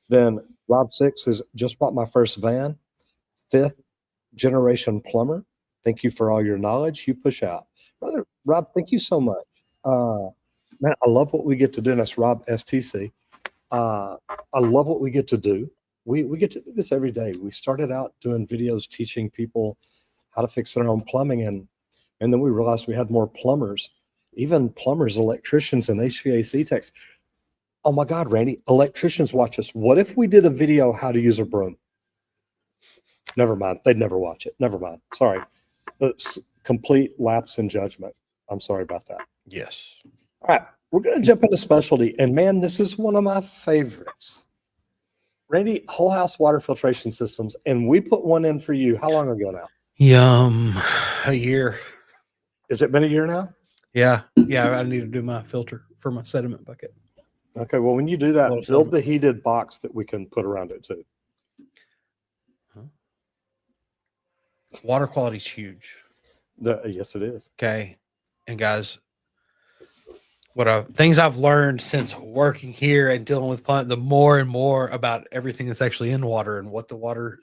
Then Rob 6 is just bought my first van, 5th generation plumber. Thank you for all your knowledge you push out. Brother Rob, thank you so much. Man, I love what we get to do. And that's Rob STC. I love what we get to do. We get to do this every day. We started out doing videos teaching people how to fix their own plumbing, and then we realized we had more plumbers, even plumbers, electricians, and HVAC techs. Oh my God, Randy, electricians watch us. What if we did a video how to use a broom? Never mind. They'd never watch it. Never mind. Sorry. It's complete lapse in judgment. I'm sorry about that. Yes. All right. We're going to jump into specialty. And man, this is one of my favorites. Randy, whole house water filtration systems. And we put one in for you. How long ago now? Yum. A year. Has it been a year now? Yeah. I need to do my filter for my sediment bucket. Okay. Well, when you do that, build the heated box that we can put around it too. Water quality is huge. Yes, it is. Okay. And guys, things I've learned since working here and dealing with plant, the more and more about everything that's actually in water and what the water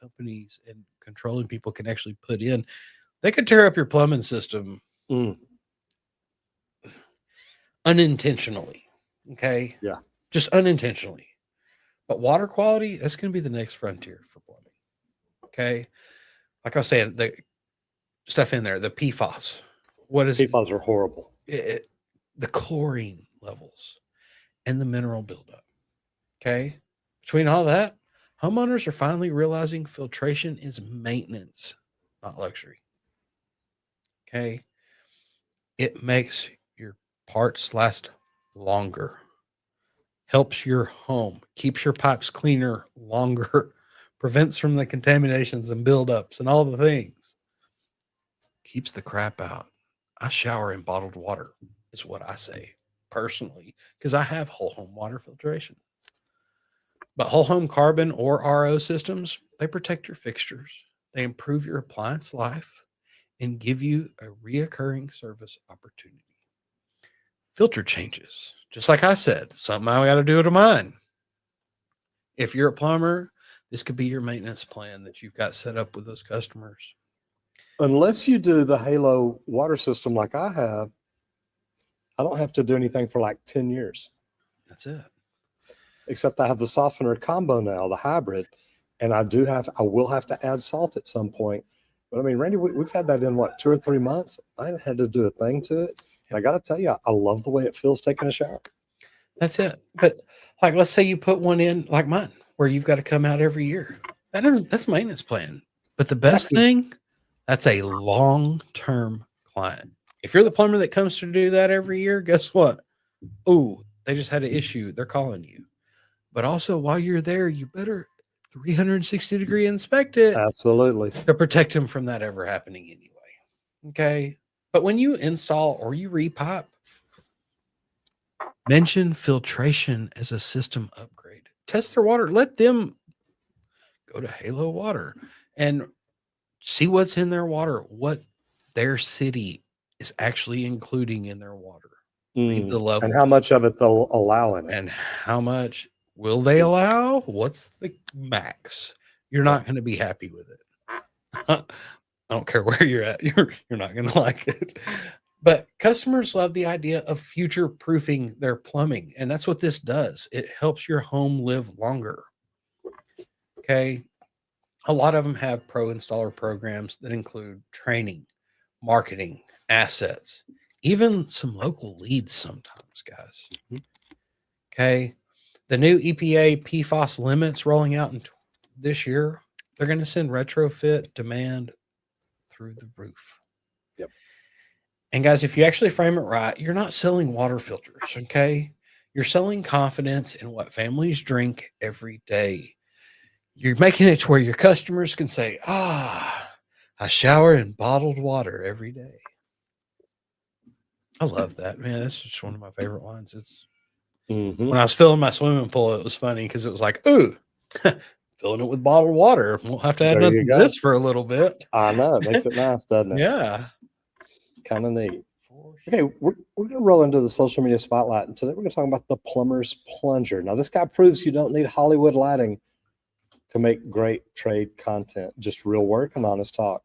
companies and controlling people can actually put in. They could tear up your plumbing system unintentionally. Okay. Yeah. Just unintentionally. But water quality, that's going to be the next frontier for plumbing. Okay. Like I was saying, the stuff in there, the PFAS. What is PFAS are horrible. The chlorine levels and the mineral buildup. Okay. Between all that, homeowners are finally realizing filtration is maintenance, not luxury. Okay. It makes your parts last longer, helps your home, keeps your pipes cleaner longer, prevents from the contaminations and buildups and all the things, keeps the crap out. I shower in bottled water is what I say personally, because I have whole home water filtration. But whole home carbon or RO systems, they protect your fixtures. They improve your appliance life and give you a reoccurring service opportunity. Filter changes, just like I said, something I got to do to mine. If you're a plumber, this could be your maintenance plan that you've got set up with those customers. Unless you do the Halo water system like I have, I don't have to do anything for like 10 years. That's it. Except I have the softener combo now, the hybrid, and I will have to add salt at some point. But I mean, Randy, we've had that in what, 2 or 3 months. I haven't had to do a thing to it. And I got to tell you, I love the way it feels taking a shower. That's it. But like, let's say you put one in like mine, where you've got to come out every year. That's maintenance plan. But the best thing, that's a long-term client. If you're the plumber that comes to do that every year, guess what? Oh, they just had an issue. They're calling you. But also, while you're there, you better 360-degree inspect it Absolutely. to protect them from that ever happening anyway. Okay. But when you install or you repipe, mention filtration as a system upgrade. Test their water. Let them go to Halo Water and see what's in their water, what their city is actually including in their water. Read the level. And how much of it they'll allow in it. And how much will they allow? What's the max? You're not going to be happy with it. I don't care where you're at. You're not going to like it. But customers love the idea of future proofing their plumbing. And that's what this does. It helps your home live longer. Okay. A lot of them have pro installer programs that include training, marketing, assets, even some local leads sometimes, guys. Okay. The new EPA PFAS limits rolling out in this year, they're going to send retrofit demand through the roof. Yep. And guys, if you actually frame it right, you're not selling water filters, okay? You're selling confidence in what families drink every day. You're making it to where your customers can say, I shower in bottled water every day. I love that, man. That's just one of my favorite lines. It's when I was filling my swimming pool, it was funny because it was like, ooh, filling it with bottled water. Won't have to add nothing to this for a little bit. I know. It makes it nice, doesn't it? Yeah. It's kind of neat. Okay, we're going to roll into the social media spotlight. And today we're going to talk about the plumber's plunger. Now, this guy proves you don't need Hollywood lighting to make great trade content, just real work and honest talk.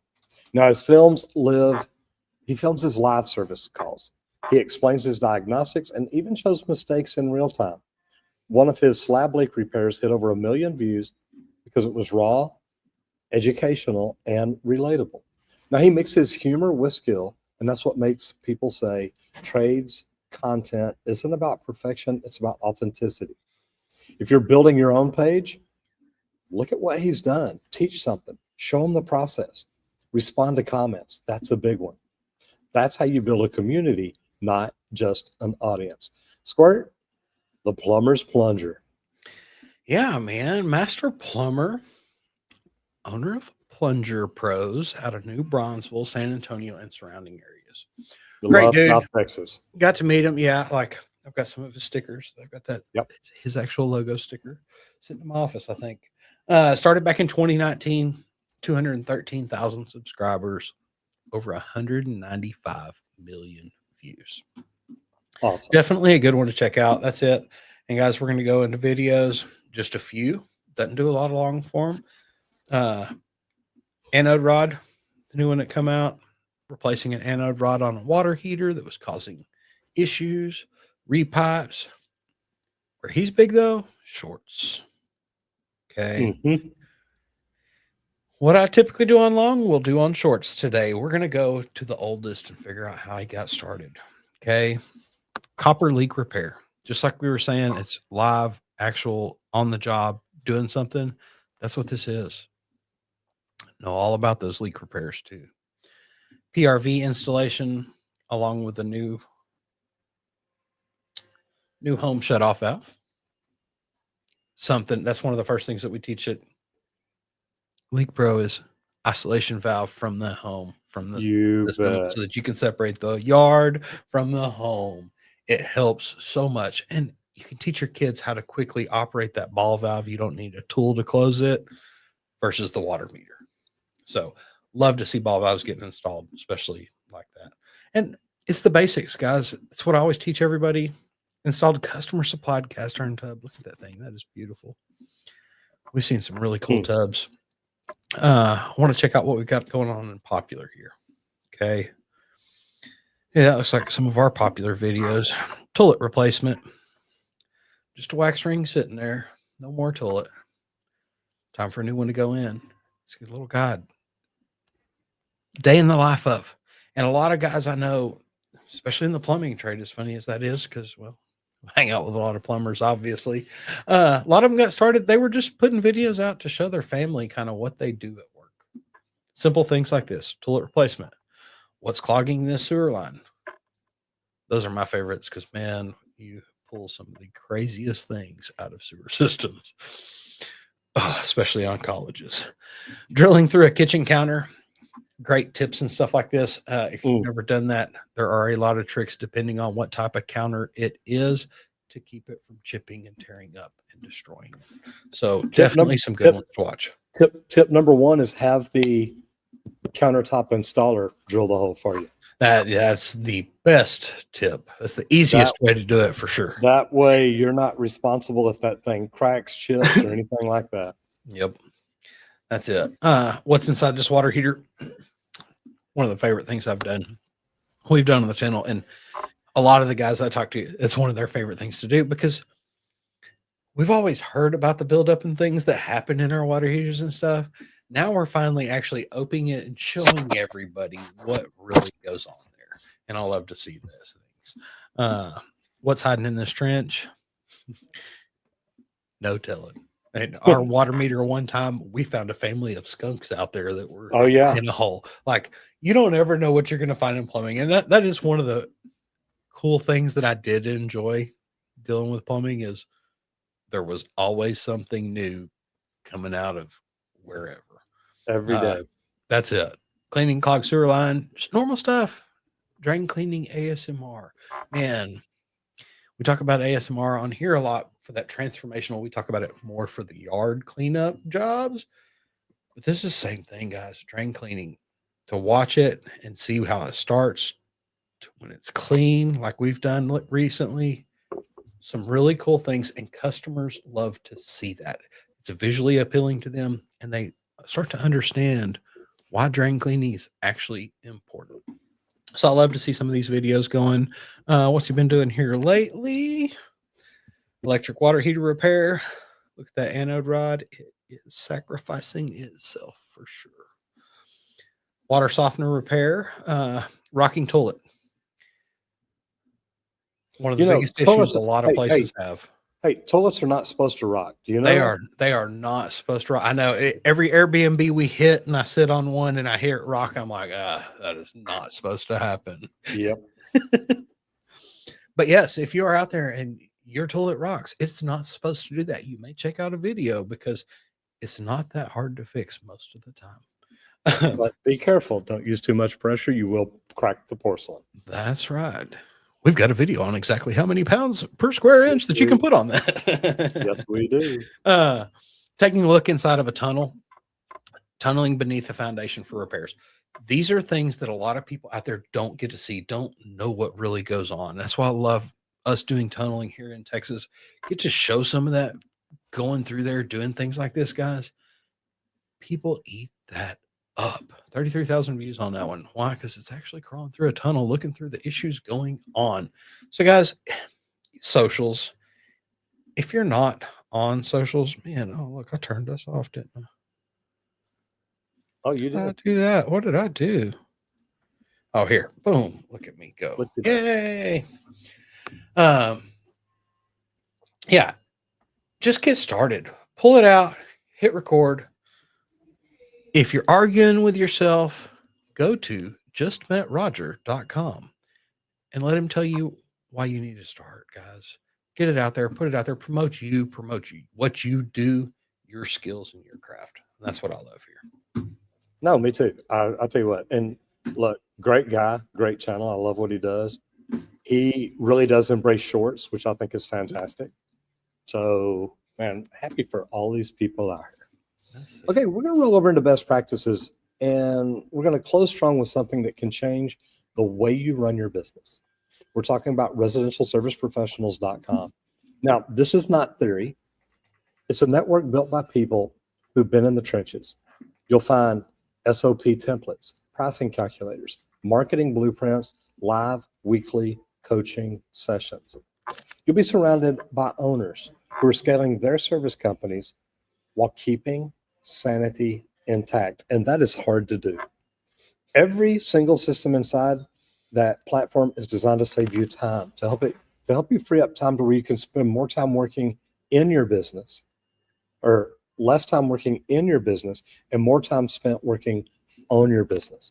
Now, he films his live service calls. He explains his diagnostics and even shows mistakes in real time. One of his slab leak repairs hit over 1 million views because it was raw, educational, and relatable. Now, he mixes humor with skill, and that's what makes people say trades content isn't about perfection, it's about authenticity. If you're building your own page, look at what he's done. Teach something. Show them the process. Respond to comments. That's a big one. That's how you build a community, not just an audience. Squirt, the plumber's plunger. Yeah, man. Master plumber, owner of Plunger Pros out of New Bronzeville, San Antonio, and surrounding areas. Great dude. South Texas. Got to meet him. Yeah, like I've got some of his stickers. I've got that. Yep. His actual logo sticker sitting in my office, I think. Started back in 2019, 213,000 subscribers, over 195 million views. Awesome. Definitely a good one to check out. That's it. And guys, we're going to go into videos, just a few. Doesn't do a lot of long form. Anode rod, the new one that come out, replacing an anode rod on a water heater that was causing issues, repipes. Where he's big though, shorts. Okay. What I typically do on long, we'll do on shorts today. We're going to go to the oldest and figure out how he got started. Okay. Copper leak repair. Just like we were saying, it's live, actual, on the job, doing something. That's what this is. Know all about those leak repairs too. PRV installation, along with the new home shutoff valve. Something that's one of the first things that we teach at LeakPro is isolation valve from the home, from the system, so that you can separate the yard from the home. It helps so much. And you can teach your kids how to quickly operate that ball valve. You don't need a tool to close it versus the water meter. So love to see ball valves getting installed, especially like that. And it's the basics, guys. It's what I always teach everybody. Installed a customer supplied cast iron tub. Look at that thing. That is beautiful. We've seen some really cool tubs. I want to check out what we've got going on in Popular here. Okay. Yeah, that looks like some of our popular videos. Toilet replacement. Just a wax ring sitting there. No more toilet. Time for a new one to go in. It's a little guide. day in the life of. And a lot of guys I know, especially in the plumbing trade, as funny as that is, because, well, I hang out with a lot of plumbers, obviously. A lot of them got started. They were just putting videos out to show their family kind of what they do at work. Simple things like this: toilet replacement. What's clogging this sewer line? Those are my favorites because, man, you pull some of the craziest things out of sewer systems, especially on colleges. Drilling through a kitchen counter. Great tips and stuff like this. If you've never done that, there are a lot of tricks depending on what type of counter it is to keep it from chipping and tearing up and destroying it. So definitely some good ones to watch. Tip number one is have the countertop installer drill the hole for you. That's the best tip. That's the easiest way to do it for sure. That way you're not responsible if that thing cracks, chips, or anything like that. Yep. That's it. What's inside this water heater? One of the favorite things we've done on the channel, and a lot of the guys I talk to, it's one of their favorite things to do because we've always heard about the buildup and things that happen in our water heaters and stuff. Now we're finally actually opening it and showing everybody what really goes on there. And I love to see this things. What's hiding in this trench? No telling. And our water meter, one time we found a family of skunks out there that were in a hole. Like, you don't ever know what you're going to find in plumbing. And that is one of the cool things that I did enjoy dealing with plumbing, is there was always something new coming out of wherever. Every day. That's it. Cleaning clogged sewer line, just normal stuff. Drain cleaning, ASMR. Man, we talk about ASMR on here a lot for that transformational. We talk about it more for the yard cleanup jobs. But this is the same thing, guys. Drain cleaning. To watch it and see how it starts to when it's clean, like we've done recently. Some really cool things, and customers love to see that. It's visually appealing to them, and they start to understand why drain cleaning is actually important. So I love to see some of these videos going. What's he been doing here lately? Electric water heater repair. Look at that anode rod. It is sacrificing itself for sure. Water softener repair. Rocking toilet. One of the biggest issues a lot of places have. Hey, toilets are not supposed to rock. Do you know they are not supposed to rock? I know every Airbnb we hit and I sit on one and I hear it rock, I'm like, that is not supposed to happen. Yep. But yes, if you are out there and your toilet rocks, it's not supposed to do that. You may check out a video because it's not that hard to fix most of the time. But be careful. Don't use too much pressure. You will crack the porcelain. That's right. We've got a video on exactly how many pounds per square inch that you can put on that. Yes, we do. Taking a look inside of a tunnel, tunneling beneath the foundation for repairs. These are things that a lot of people out there don't get to see, don't know what really goes on. That's why I love us doing tunneling here in Texas. Get to show some of that, going through there, doing things like this, guys. People eat that up. 33,000 views on that one. Why? Because it's actually crawling through a tunnel, looking through the issues going on. So, guys, socials. If you're not on socials, man, oh look, I turned us off, didn't I? Oh, you did? I do that. What did I do? Oh, here, boom! Look at me go! Yay! Yeah, just get started. Pull it out. Hit record. If you're arguing with yourself, go to justmetroger.com and let him tell you why you need to start, guys. Get it out there, put it out there, promote you, what you do, your skills and your craft. And that's what I love here. No, me too. I'll tell you what. And look, great guy, great channel. I love what he does. He really does embrace shorts, which I think is fantastic. So, man, happy for all these people out here. Okay, we're going to roll over into best practices, and we're going to close strong with something that can change the way you run your business. We're talking about residentialserviceprofessionals.com. Now, this is not theory. It's a network built by people who've been in the trenches. You'll find SOP templates, pricing calculators, marketing blueprints, live weekly coaching sessions. You'll be surrounded by owners who are scaling their service companies while keeping sanity intact. And that is hard to do. Every single system inside that platform is designed to save you time, to help you free up time to where you can spend more time working in your business, or less time working in your business and more time spent working on your business.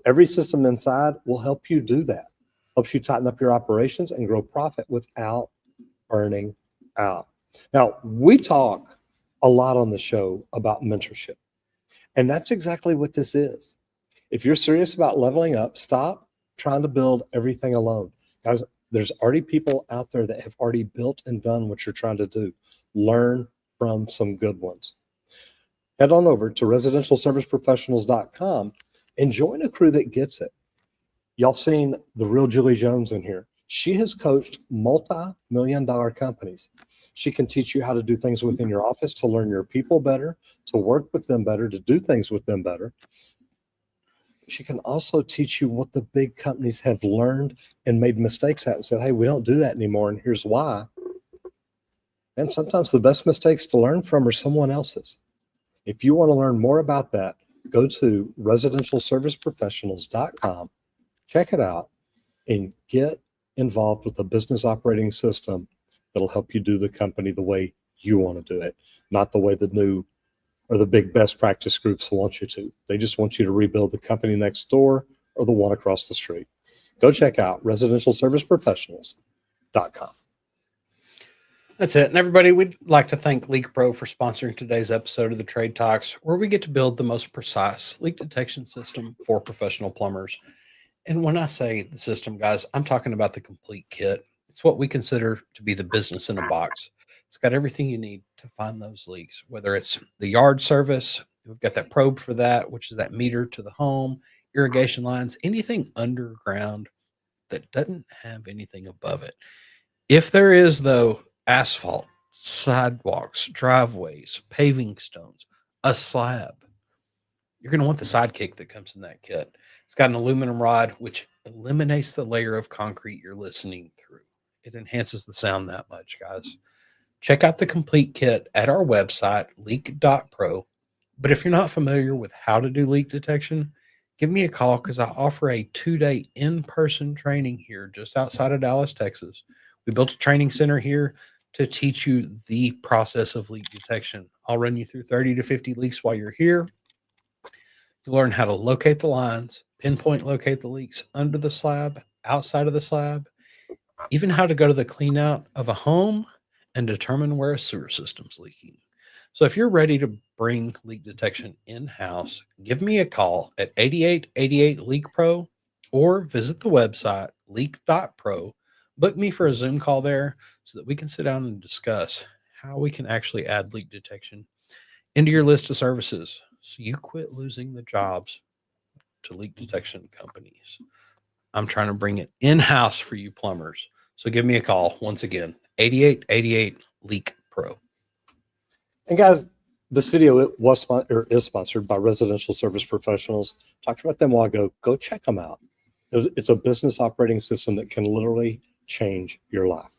Every system inside will help you do that. Helps you tighten up your operations and grow profit without burning out. Now, we talk a lot on the show about mentorship, and that's exactly what this is. If you're serious about leveling up, stop trying to build everything alone. Guys, there's already people out there that have already built and done what you're trying to do. Learn from some good ones. Head on over to residentialserviceprofessionals.com and join a crew that gets it. Y'all seen the real Julie Jones in here. She has coached multi-million-dollar companies. She can teach you how to do things within your office, to learn your people better, to work with them better, to do things with them better. She can also teach you what the big companies have learned and made mistakes at and said, hey, we don't do that anymore, and here's why. And sometimes the best mistakes to learn from are someone else's. If you want to learn more about that, go to residentialserviceprofessionals.com, check it out, and get involved with a business operating system that'll help you do the company the way you want to do it, not the way the new or the big best practice groups want you to. They just want you to rebuild the company next door or the one across the street. Go check out residentialserviceprofessionals.com. That's it. And everybody, we'd like to thank LeakPro for sponsoring today's episode of the Trade Talks, where we get to build the most precise leak detection system for professional plumbers. And when I say the system, guys, I'm talking about the complete kit. It's what we consider to be the business in a box. It's got everything you need to find those leaks, whether it's the yard service, we've got that probe for that, which is that meter to the home, irrigation lines, anything underground that doesn't have anything above it. If there is, though, asphalt, sidewalks, driveways, paving stones, a slab, you're going to want the sidekick that comes in that kit. It's got an aluminum rod, which eliminates the layer of concrete you're listening through. It enhances the sound that much, guys. Check out the complete kit at our website, leak.pro. But if you're not familiar with how to do leak detection, give me a call because I offer a 2-day in-person training here just outside of Dallas, Texas. We built a training center here to teach you the process of leak detection. I'll run you through 30 to 50 leaks while you're here. You learn how to locate the lines, pinpoint locate the leaks under the slab, outside of the slab, even how to go to the clean out of a home and determine where a sewer system's leaking. So if you're ready to bring leak detection in-house, give me a call at 8888 LeakPro or visit the website leak.pro. Book me for a Zoom call there so that we can sit down and discuss how we can actually add leak detection into your list of services so you quit losing the jobs to leak detection companies. I'm trying to bring it in-house for you plumbers. So give me a call once again, 8888 LeakPro. And guys, this video is sponsored by Residential Service Professionals. Talked about them a while ago. Go check them out. It's a business operating system that can literally change your life.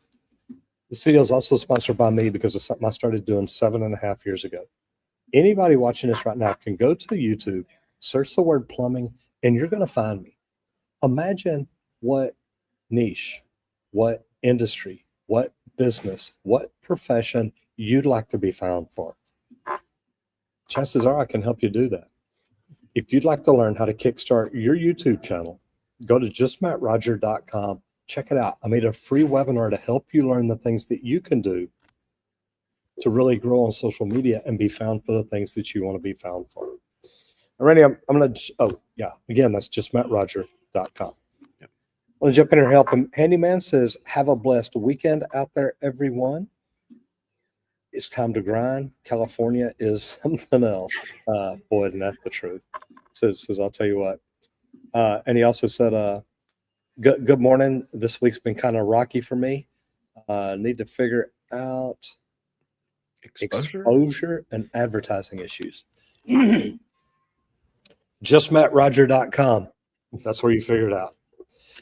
This video is also sponsored by me because it's something I started doing 7.5 years ago. Anybody watching this right now can go to YouTube, search the word plumbing, and you're going to find me. Imagine what niche, what industry, what business, what profession you'd like to be found for. Chances are I can help you do that. If you'd like to learn how to kickstart your YouTube channel, go to justmattroger.com. Check it out. I made a free webinar to help you learn the things that you can do to really grow on social media and be found for the things that you want to be found for. Alrighty, I'm going to, oh yeah, again, that's justmattroger.com. Yep. I want to jump in here and help him. Handyman says, have a blessed weekend out there, everyone. It's time to grind. California is something else. Boy, isn't that the truth? Says I'll tell you what. And he also said, good morning. This week's been kind of rocky for me. Need to figure out exposure and advertising issues. JustMattRoger.com. That's where you figure it out.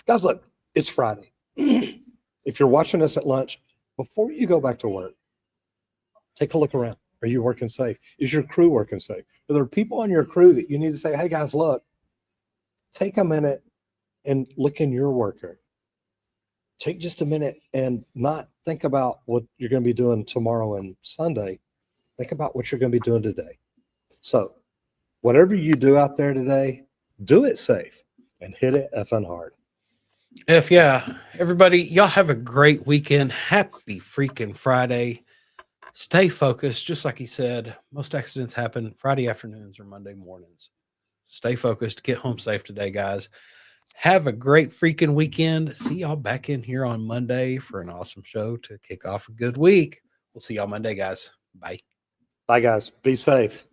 Guys, look, it's Friday. If you're watching this at lunch, before you go back to work, take a look around. Are you working safe? Is your crew working safe? Are there people on your crew that you need to say, hey guys, look, take a minute and look in your worker. Take just a minute and not think about what you're going to be doing tomorrow and Sunday. Think about what you're going to be doing today. So whatever you do out there today, do it safe and hit it effing hard. Yeah, everybody, y'all have a great weekend. Happy freaking Friday. Stay focused. Just like he said, most accidents happen Friday afternoons or Monday mornings. Stay focused. Get home safe today, guys. Have a great freaking weekend. See y'all back in here on Monday for an awesome show to kick off a good week. We'll see y'all Monday, guys. Bye. Bye, guys. Be safe.